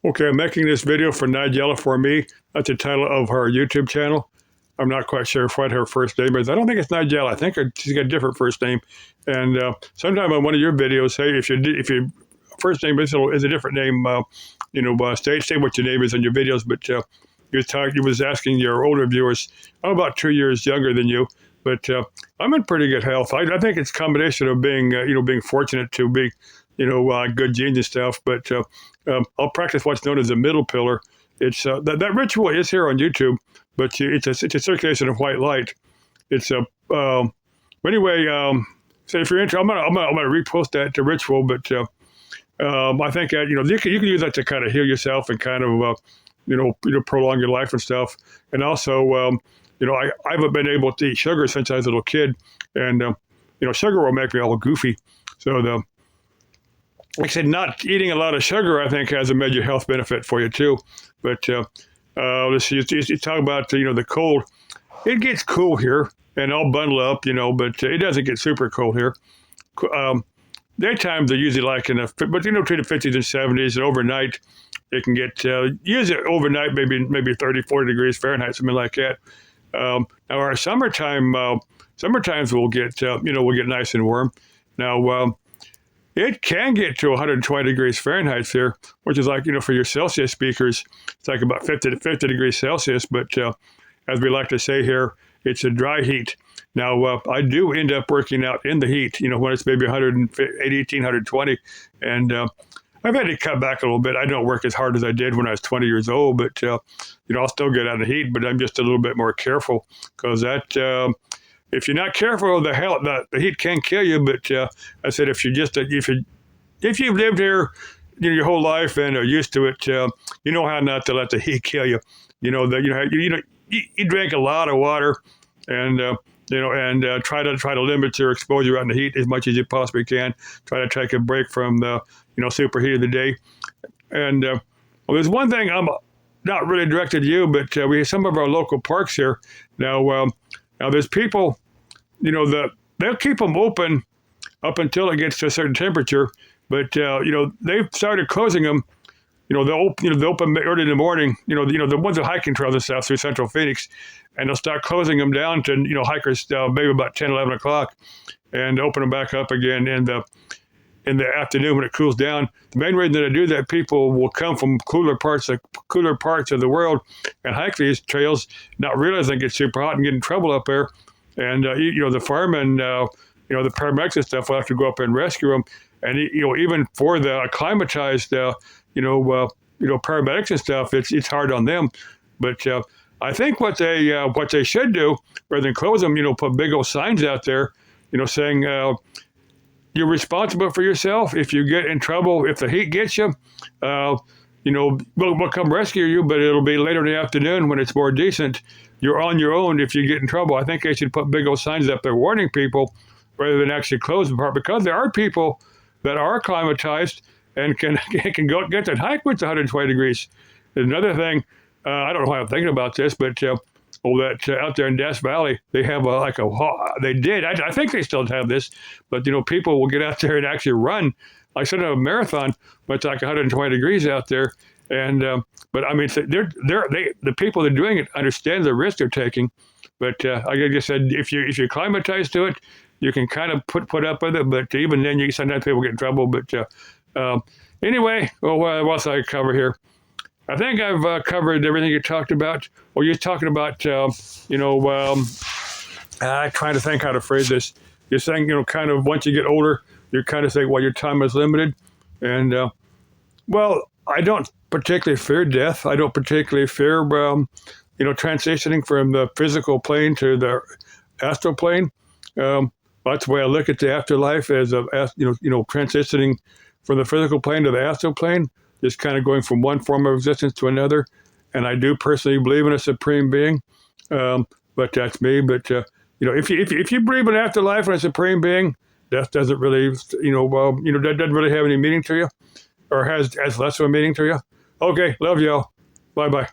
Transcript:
Okay, I'm making this video for Nigella4me. That's the title of her YouTube channel. I'm not quite sure what her first name is. I don't think it's Nigella. I think she's got a different first name. And sometime on one of your videos, hey, if your first name is a different name, state what your name is in your videos. But you was asking your older viewers. I'm about 2 years younger than you, but I'm in pretty good health. I think it's a combination of being fortunate to be good genes and stuff. But I'll practice what's known as the middle pillar. It's that ritual is here on YouTube, but it's a circulation of white light. It's a anyway. So if you're interested, I'm gonna repost that to ritual. But I think you can use that to kind of heal yourself and kind of prolong your life and stuff. And also I haven't been able to eat sugar since I was a little kid, and sugar will make me all goofy. So like I said, not eating a lot of sugar, I think, has a major health benefit for you, too. But let's see, you talk about, the cold. It gets cool here, and I'll bundle up, but it doesn't get super cold here. Daytime, they're usually like between the 50s and 70s, and overnight, it can get, usually overnight, maybe 30, 40 degrees Fahrenheit, something like that. Now, our summertimes will get, we'll get nice and warm. Now, it can get to 120 degrees Fahrenheit here, which is like, for your Celsius speakers, it's like about 50 degrees Celsius. But as we like to say here, it's a dry heat. Now, I do end up working out in the heat, when it's maybe 118, 120. And I've had to cut back a little bit. I don't work as hard as I did when I was 20 years old, but, I'll still get out of the heat, but I'm just a little bit more careful because that, if you're not careful, the heat can kill you. But I said, if you've lived here, your whole life and are used to it, you know how not to let the heat kill you. You drink a lot of water, and try to limit your exposure out in the heat as much as you possibly can. Try to take a break from the superheat of the day. And there's one thing I'm not really directed to you, but we have some of our local parks here now. Now, there's people, they'll keep them open up until it gets to a certain temperature, but they've started closing them. They'll open early in the morning. The ones that hiking trails and stuff through Central Phoenix, and they'll start closing them down to hikers maybe about 10, 11 o'clock, and open them back up again in the afternoon when it cools down. The main reason that I do that, people will come from cooler parts of the world and hike these trails, not realizing it gets super hot and get in trouble up there. And the firemen, the paramedics and stuff will have to go up and rescue them. And even for the acclimatized, paramedics and stuff, it's hard on them. But I think what they should do, rather than close them, put big old signs out there, saying, you're responsible for yourself. If you get in trouble, if the heat gets you, we'll come rescue you, but it'll be later in the afternoon when it's more decent. You're on your own if you get in trouble. I think they should put big old signs up there warning people rather than actually close the park, because there are people that are acclimatized and can go get that hike with 120 degrees. There's another thing, I don't know why I'm thinking about this, but out there in Death Valley, they have they did. I think they still have this, but people will get out there and actually run. I said a marathon, but it's like 120 degrees out there, and but I mean, the people that are doing it understand the risk they're taking. But like I just said, if you acclimatize to it, you can kind of put up with it. But even then, sometimes people get in trouble. But anyway, what else I cover here? I think I've covered everything you talked about. Well, you're talking about, I'm trying to think how to phrase this. You're saying, kind of once you get older, you're kind of saying, well, your time is limited. And, I don't particularly fear death. I don't particularly fear, transitioning from the physical plane to the astral plane. That's the way I look at the afterlife, as transitioning from the physical plane to the astral plane. Just kind of going from one form of existence to another. And I do personally believe in a supreme being, but that's me. But, if you believe in afterlife and a supreme being, death doesn't really, that doesn't really have any meaning to you, or has less of a meaning to you. Okay, love y'all. Bye-bye.